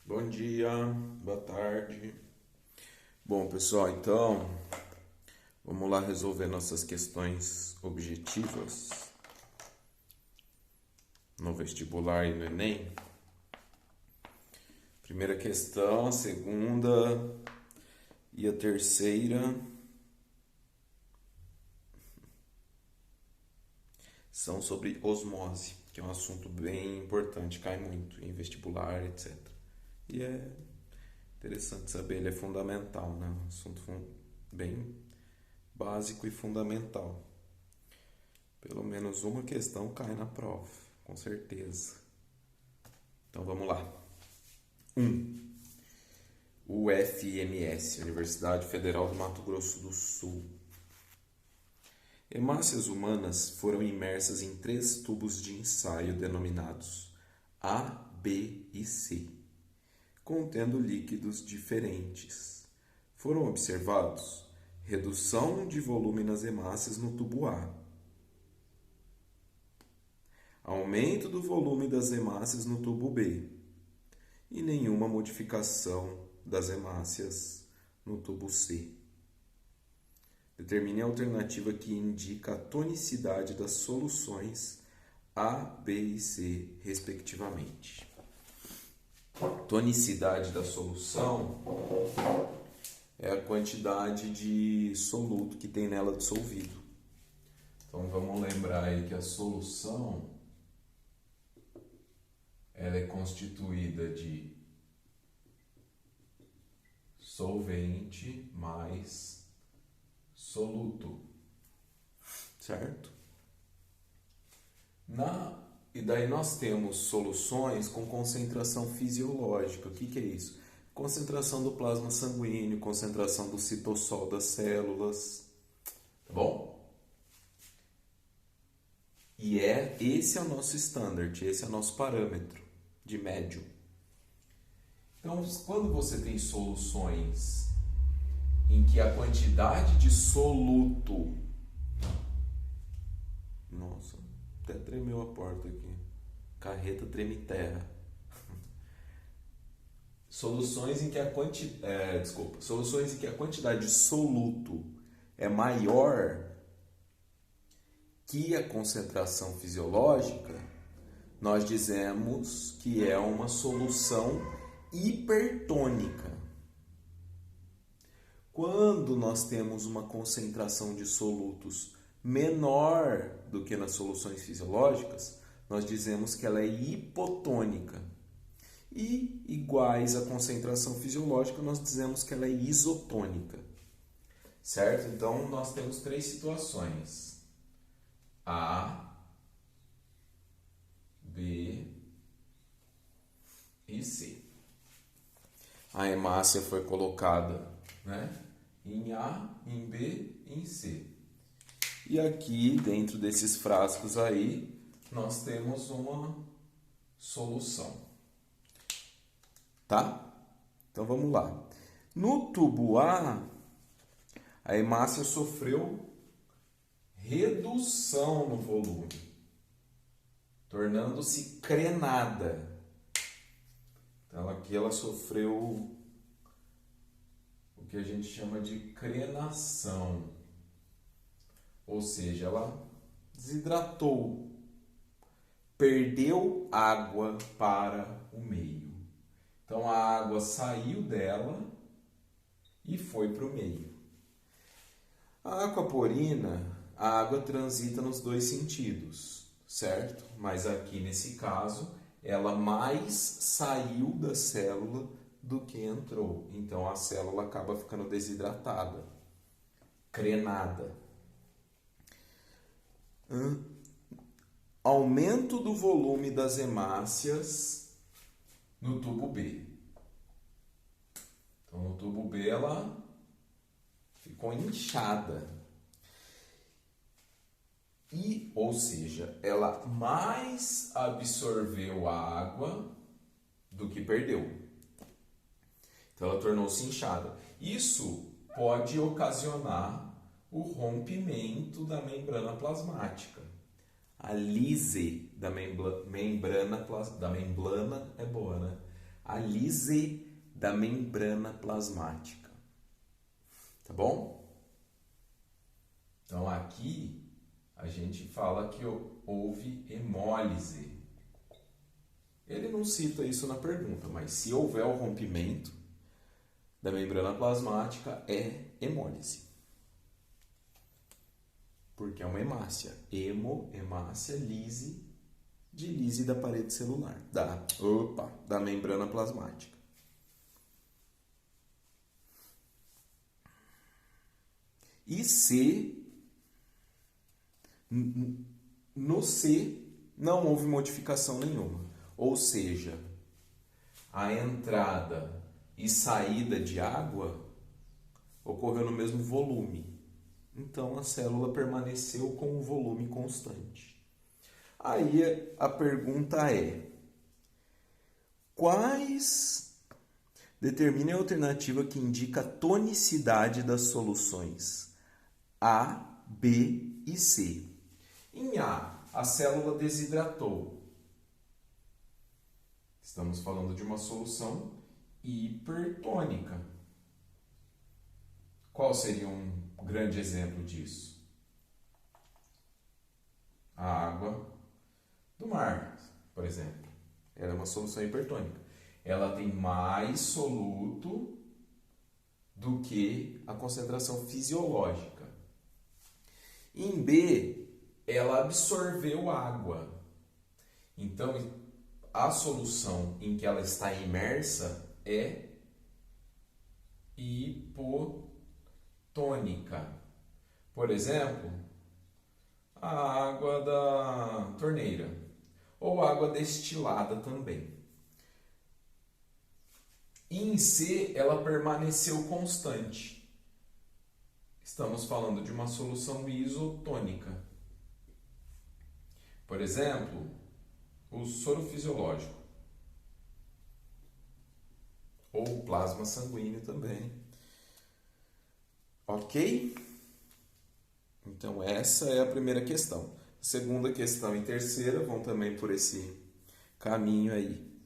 Bom dia, boa tarde. Bom, pessoal, então vamos lá resolver nossas questões objetivas no vestibular e no Enem. Primeira questão, a segunda e a terceira são sobre osmose, que é um assunto bem importante, cai muito em vestibular, etc. E é interessante saber, ele é fundamental, né? Um assunto bem básico e fundamental. Pelo menos uma questão cai na prova, com certeza. Então vamos lá. 1. UFMS, Universidade Federal do Mato Grosso do Sul. Hemácias humanas foram imersas em 3 tubos de ensaio denominados A, B e C, contendo líquidos diferentes. Foram observados redução de volume nas hemácias no tubo A, aumento do volume das hemácias no tubo B e nenhuma modificação das hemácias no tubo C. Determine a alternativa que indica a tonicidade das soluções A, B e C, respectivamente. Tonicidade da solução é a quantidade de soluto que tem nela dissolvido. Então vamos lembrar aí que a solução ela é constituída de solvente mais soluto, certo? E daí nós temos soluções com concentração fisiológica. O que é isso? Concentração do plasma sanguíneo, concentração do citossol das células, tá bom? E esse é o nosso standard, esse é o nosso parâmetro de médio. Então, quando você tem soluções em que a quantidade de soluto... Nossa, até tremeu a porta aqui. Carreta treme terra. Soluções em que soluções em que a quantidade de soluto é maior que a concentração fisiológica, nós dizemos que é uma solução hipertônica. Quando nós temos uma concentração de solutos menor do que nas soluções fisiológicas, nós dizemos que ela é hipotônica. E iguais à concentração fisiológica, nós dizemos que ela é isotônica. Certo? Então, nós temos 3 situações. A, B e C. A hemácia foi colocada, né, em A, em B e em C. E aqui, dentro desses frascos aí, nós temos uma solução. Tá? Então vamos lá. No tubo A, a hemácia sofreu redução no volume, tornando-se crenada. Então aqui ela sofreu o que a gente chama de crenação. Ou seja, ela desidratou, perdeu água para o meio. Então a água saiu dela e foi para o meio. A aquaporina, a água transita nos 2 sentidos, certo? Mas aqui nesse caso, ela mais saiu da célula do que entrou. Então a célula acaba ficando desidratada, crenada. Aumento do volume das hemácias no tubo B. Então no tubo B ela ficou inchada. Ou seja, ela mais absorveu a água do que perdeu. Então ela tornou-se inchada. Isso pode ocasionar o rompimento da membrana plasmática. A lise da membrana é boa, né? A a lise da membrana plasmática. Tá bom? Então aqui a gente fala que houve hemólise. Ele não cita isso na pergunta, mas se houver o rompimento da membrana plasmática, é hemólise. Porque é uma hemácia. Hemácia, lise, de lise da parede celular. Da membrana plasmática. E C, no C não houve modificação nenhuma. Ou seja, a entrada e saída de água ocorreu no mesmo volume. Então a célula permaneceu com o volume constante. Aí a pergunta é: determine a alternativa que indica a tonicidade das soluções A, B e C. Em A célula desidratou. Estamos falando de uma solução hipertônica. Qual seria um grande exemplo disso? A água do mar, por exemplo. Ela é uma solução hipertônica. Ela tem mais soluto do que a concentração fisiológica. Em B, ela absorveu água. Então, a solução em que ela está imersa é hipotônica. Por exemplo, a água da torneira ou água destilada também. Em C, ela permaneceu constante. Estamos falando de uma solução isotônica. Por exemplo, o soro fisiológico ou plasma sanguíneo também. Ok? Então essa é a primeira questão. Segunda questão e terceira vão também por esse caminho aí.